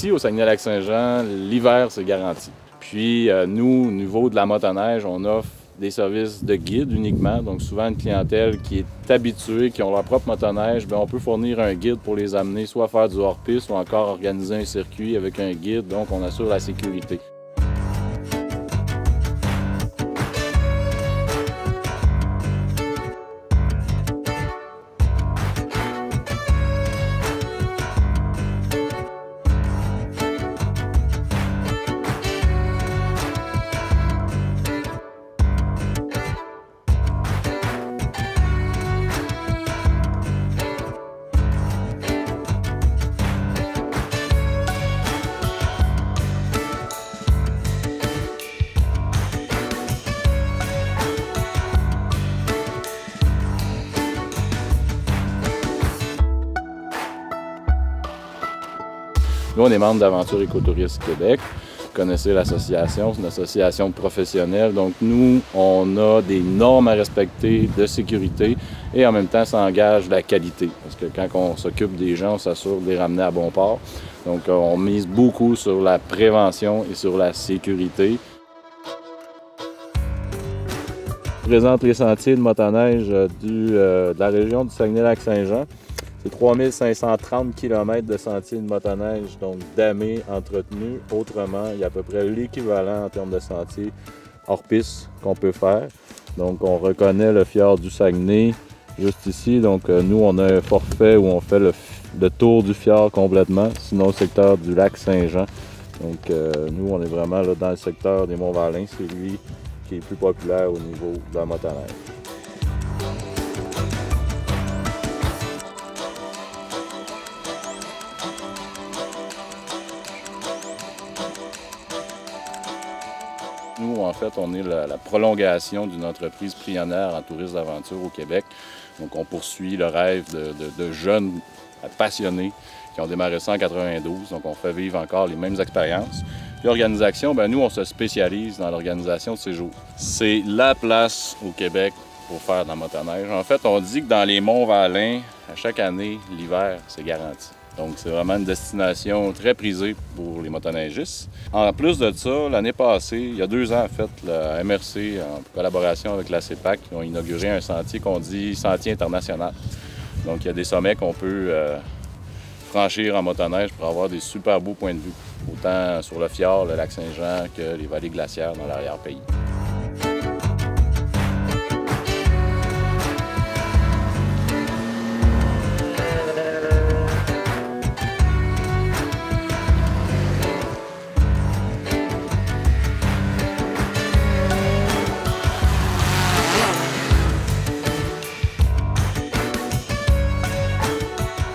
ici, au Saguenay-Lac-Saint-Jean, l'hiver, c'est garanti. Puis, nous, au niveau de la motoneige, on offre des services de guide uniquement. Donc, souvent, une clientèle qui est habituée, qui ont leur propre motoneige, bien, on peut fournir un guide pour les amener soit à faire du hors-piste ou encore organiser un circuit avec un guide. Donc, on assure la sécurité. Nous, on est membre d'Aventure Écotourisme Québec. Vous connaissez l'association, c'est une association professionnelle. Donc, nous, on a des normes à respecter de sécurité et en même temps, ça engage la qualité. Parce que quand on s'occupe des gens, on s'assure de les ramener à bon port. Donc, on mise beaucoup sur la prévention et sur la sécurité. Je présente les sentiers de motoneige de la région du Saguenay-Lac-Saint-Jean. C'est 3530 km de sentiers de motoneige, donc damés, entretenus. Autrement, il y a à peu près l'équivalent en termes de sentiers hors piste qu'on peut faire. Donc, on reconnaît le fjord du Saguenay juste ici. Donc, nous, on a un forfait où on fait le tour du fjord complètement, sinon le secteur du lac Saint-Jean. Donc, nous, on est vraiment là, dans le secteur des Monts-Valin. C'est lui qui est plus populaire au niveau de la motoneige. Nous, en fait, on est la prolongation d'une entreprise pionnière en tourisme d'aventure au Québec. Donc, on poursuit le rêve de jeunes passionnés qui ont démarré ça en 92. Donc, on fait vivre encore les mêmes expériences. Puis, l'organisation, bien, nous, on se spécialise dans l'organisation de séjours. C'est la place au Québec pour faire de la motoneige. En fait, on dit que dans les Monts-Valin, à chaque année, l'hiver, c'est garanti. Donc, c'est vraiment une destination très prisée pour les motoneigistes. En plus de ça, l'année passée, il y a 2 ans, en fait, la MRC, en collaboration avec la CEPAC, ont inauguré un sentier qu'on dit Sentier international. Donc, il y a des sommets qu'on peut franchir en motoneige pour avoir des super beaux points de vue, autant sur le fjord, le lac Saint-Jean, que les vallées glaciaires dans l'arrière-pays.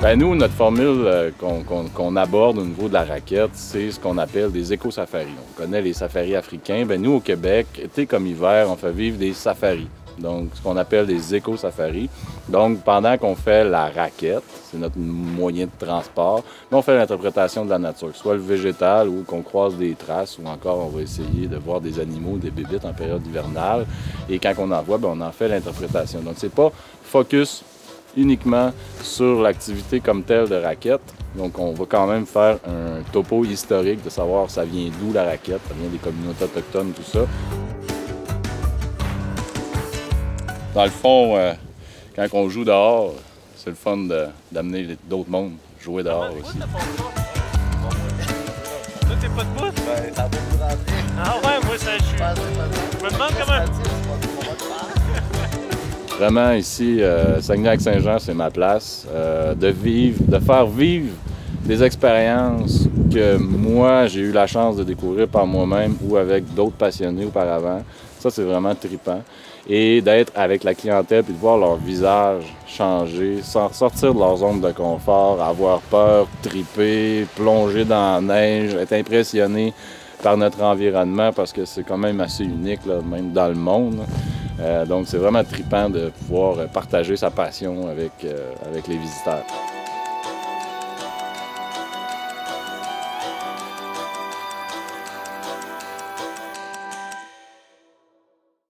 Bien, nous, notre formule qu'on aborde au niveau de la raquette, c'est ce qu'on appelle des éco-safaris. On connaît les safaris africains. Bien, nous, au Québec, été comme hiver, on fait vivre des safaris. Donc, ce qu'on appelle des éco-safaris. Donc, pendant qu'on fait la raquette, c'est notre moyen de transport, on fait l'interprétation de la nature, soit le végétal ou qu'on croise des traces, ou encore on va essayer de voir des animaux, des bébites en période hivernale. Et quand on en voit, bien, on en fait l'interprétation. Donc, c'est pas focus uniquement sur l'activité comme telle de raquette. Donc, on va quand même faire un topo historique de savoir ça vient d'où la raquette, ça vient des communautés autochtones, tout ça. Dans le fond, quand on joue dehors, c'est le fun d'amener d'autres mondes jouer dehors aussi. Toi, t'es pas de bout? Ben, ça va vous rentrer. Ah ouais, moi, ça, je me demande comment... Vraiment, ici, Saguenay-Lac-Saint-Jean, c'est ma place. De faire vivre des expériences que moi, j'ai eu la chance de découvrir par moi-même ou avec d'autres passionnés auparavant. Ça, c'est vraiment trippant. Et d'être avec la clientèle et de voir leur visage changer, sortir de leur zone de confort, avoir peur, tripper, plonger dans la neige, être impressionné par notre environnement parce que c'est quand même assez unique, là, même dans le monde. Donc, c'est vraiment trippant de pouvoir partager sa passion avec les visiteurs.